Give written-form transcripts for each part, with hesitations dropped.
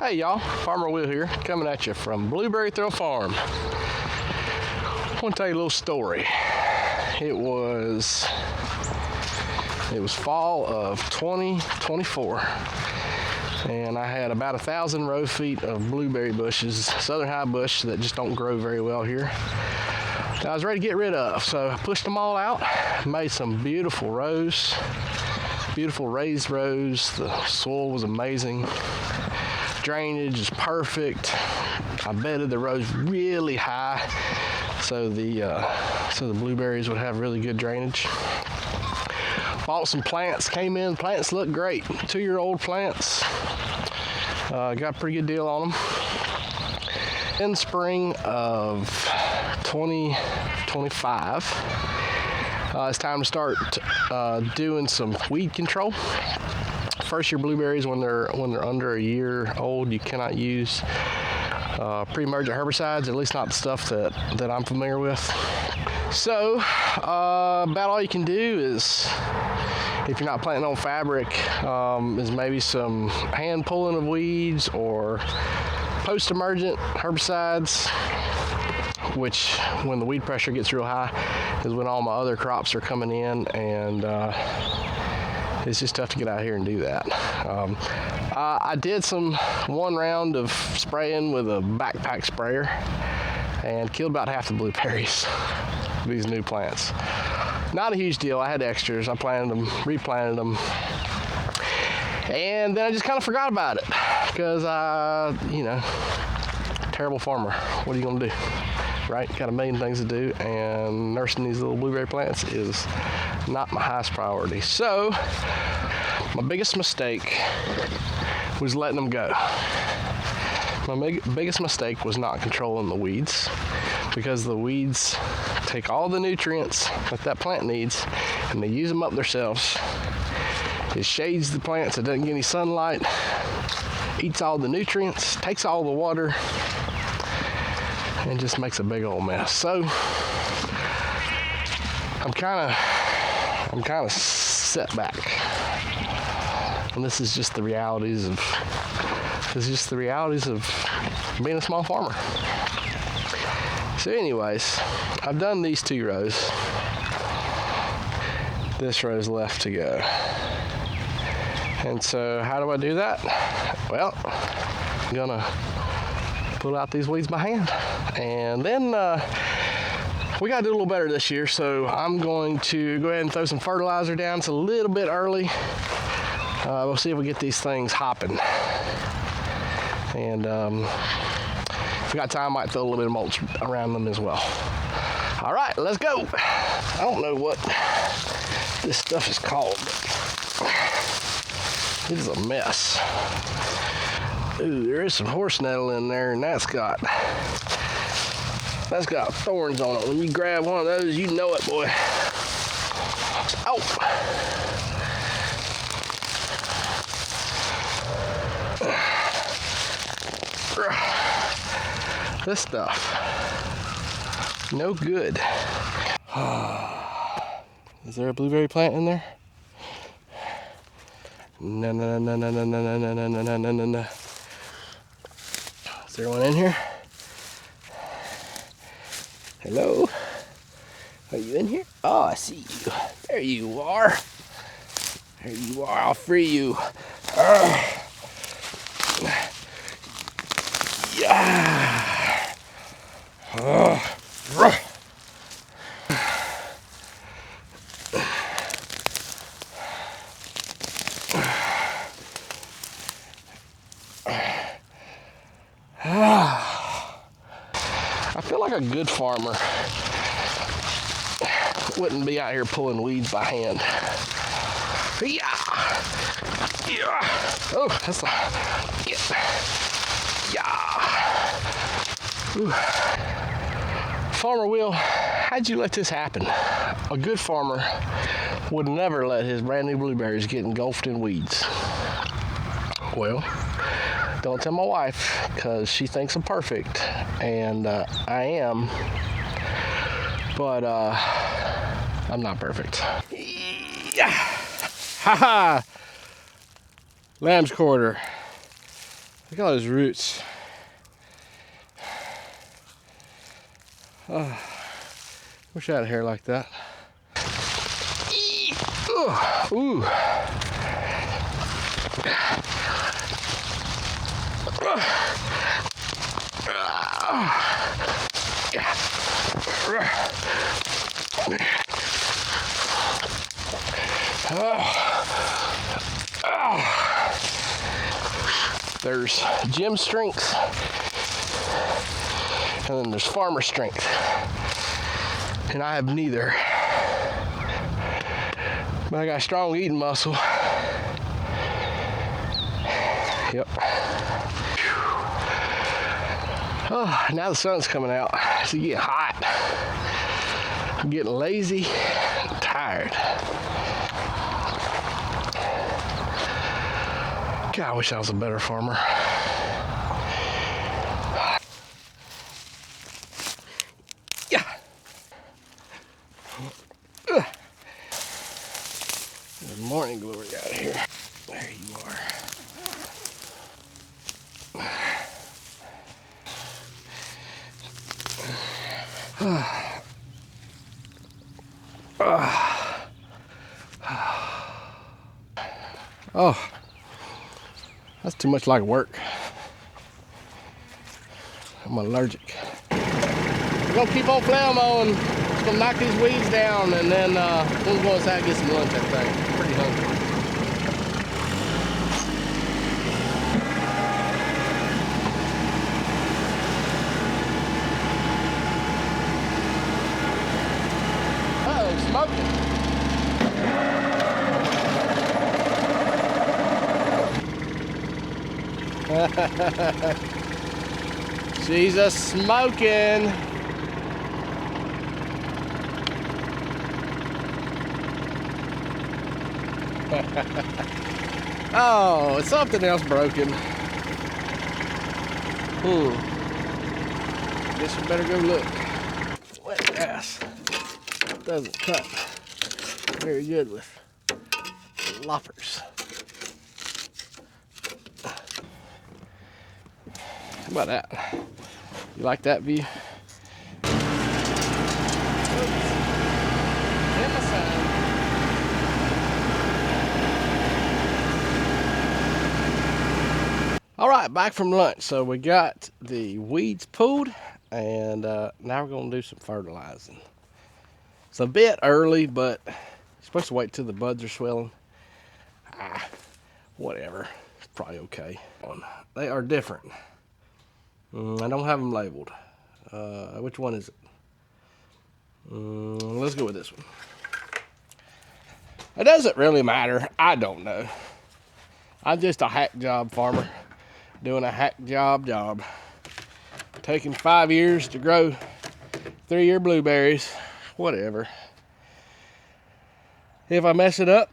Hey y'all, Farmer Will here, coming at you from Blueberry Thrill Farm. I want to tell you a little story. It was fall of 2024, and I had about 1,000 row feet of blueberry bushes, southern high bush that just don't grow very well here, that I was ready to get rid of. So I pushed them all out, made some beautiful rows, beautiful raised rows. The soil was amazing. Drainage is perfect. I bedded the rows really high so the blueberries would have really good drainage. Bought some plants, came in, plants look great. 2-year-old plants. Got a pretty good deal on them. In spring of 2025, it's time to start doing some weed control. First year blueberries, when they're under a year old, you cannot use pre-emergent herbicides, at least not the stuff that I'm familiar with. So about all you can do is, if you're not planting on fabric, is maybe some hand pulling of weeds or post-emergent herbicides, which when the weed pressure gets real high is when all my other crops are coming in, and it's just tough to get out here and do that. I did one round of spraying with a backpack sprayer and killed about half the blueberries, these new plants. Not a huge deal. I had extras. I planted them, replanted them, and then I just kind of forgot about it because terrible farmer. What are you gonna do, right? Got a million things to do, and nursing these little blueberry plants is not my highest priority. So my biggest mistake was letting them go. My biggest mistake was not controlling the weeds, because the weeds take all the nutrients that plant needs and they use them up themselves. It shades the plants, it doesn't get any sunlight, eats all the nutrients, takes all the water, and just makes a big old mess. So I'm kind of set back, and this is just the realities of being a small farmer. So anyways, I've done these 2 rows. This row's left to go. And so how do I do that? Well, I'm gonna pull out these weeds by hand, and then we got to do a little better this year, so I'm going to go ahead and throw some fertilizer down. It's a little bit early. We'll see if we get these things hopping. And if we got time, I might throw a little bit of mulch around them as well. All right, let's go. I don't know what this stuff is called. It is a mess. Ooh, there is some horse nettle in there, and that's got thorns on it. When you grab one of those, you know it, boy. Oh! This stuff, no good. Is there a blueberry plant in there? No. Is there one in here? Hello? Are you in here? Oh, I see you. There you are. There you are. I'll free you. Yeah. I feel like a good farmer wouldn't be out here pulling weeds by hand. Yeah. Oh, that's a Ooh. Farmer Will, how'd you let this happen? A good farmer would never let his brand new blueberries get engulfed in weeds. Well, don't tell my wife, because she thinks I'm perfect, and I am, but I'm not perfect. Yeah. Ha ha! Lamb's quarter. Look at all those roots. Oh, wish I had hair like that. Ooh. There's gym strength, and then there's farmer strength, and I have neither. But I got strong eating muscle. Yep. Oh, now the sun's coming out. It's getting hot. I'm getting lazy and tired. God, I wish I was a better farmer. Yeah. Good morning, glory out here. There you are. Oh, that's too much like work. I'm allergic. We're gonna keep on plowing mowing. Just gonna knock these weeds down, and then we'll go inside and get some lunch, I think. I'm pretty hungry. Uh-oh, smoking. She's a smoking. Oh, something else broken. Guess we better go look. Wet grass doesn't cut very good with loppers. How about that? You like that view? All right, back from lunch. So we got the weeds pulled, and now we're gonna do some fertilizing. It's a bit early, but you're supposed to wait till the buds are swelling. Whatever, it's probably okay. They are different. I don't have them labeled. Which one is it? Let's go with this one. It doesn't really matter. I don't know. I'm just a hack job farmer doing a hack job. Taking 5 years to grow 3-year blueberries. Whatever. If I mess it up,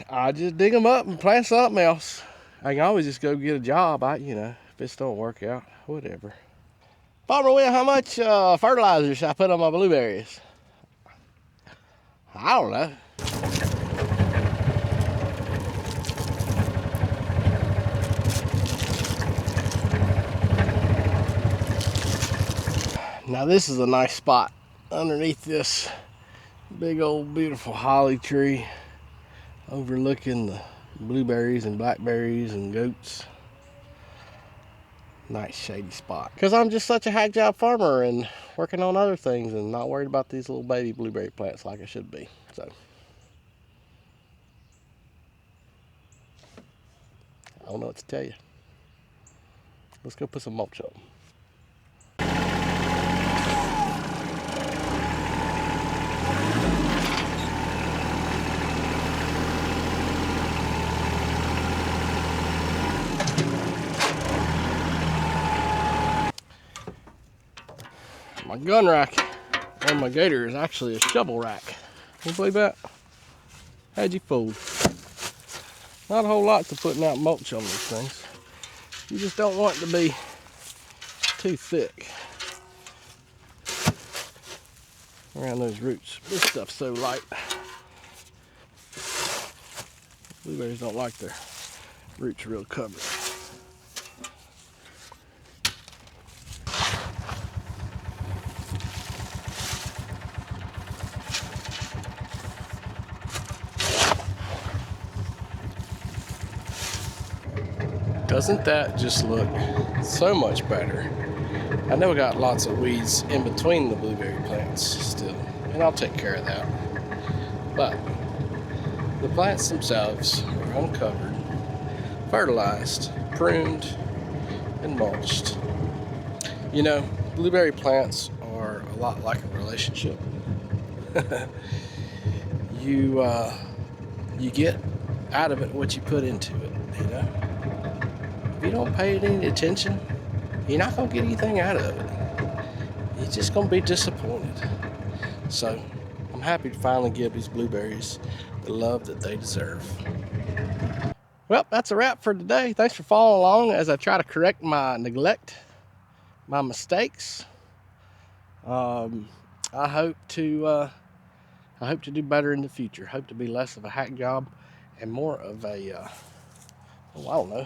I just dig them up and plant something else. I can always just go get a job. If this don't work out, whatever. Farmer Will, how much fertilizer should I put on my blueberries? I don't know. Now this is a nice spot underneath this big old beautiful holly tree, overlooking the blueberries and blackberries and goats. Nice shady spot. Because I'm just such a hack job farmer and working on other things and not worried about these little baby blueberry plants like I should be. So I don't know what to tell you. Let's go put some mulch up. My gun rack on my gator is actually a shovel rack. Can you believe that? How'd you fool? Not a whole lot to putting out mulch on these things. You just don't want it to be too thick around those roots. This stuff's so light. Blueberries don't like their roots real covered. Doesn't that just look so much better? I know we got lots of weeds in between the blueberry plants still, and I'll take care of that. But the plants themselves are uncovered, fertilized, pruned, and mulched. You know, blueberry plants are a lot like a relationship. You get out of it what you put into it, you know? If you don't pay it any attention, you're not gonna get anything out of it. You're just gonna be disappointed. So I'm happy to finally give these blueberries the love that they deserve. Well, that's a wrap for today. Thanks for following along as I try to correct my neglect, my mistakes. I hope to do better in the future. Hope to be less of a hack job and more of a, I don't know,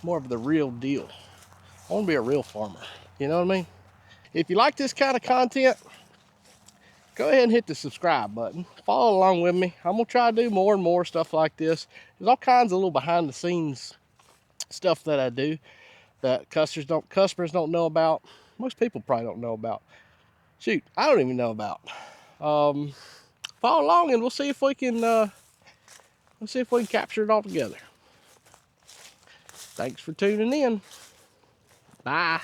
more of the real deal. I want to be a real farmer. You know what I mean? If you like this kind of content, go ahead and hit the subscribe button. Follow along with me. I'm gonna try to do more and more stuff like this. There's all kinds of little behind the scenes stuff that I do that customers don't know about. Most people probably don't know about. Shoot, I don't even know about. Follow along and we'll see if we can capture it all together. Thanks for tuning in. Bye.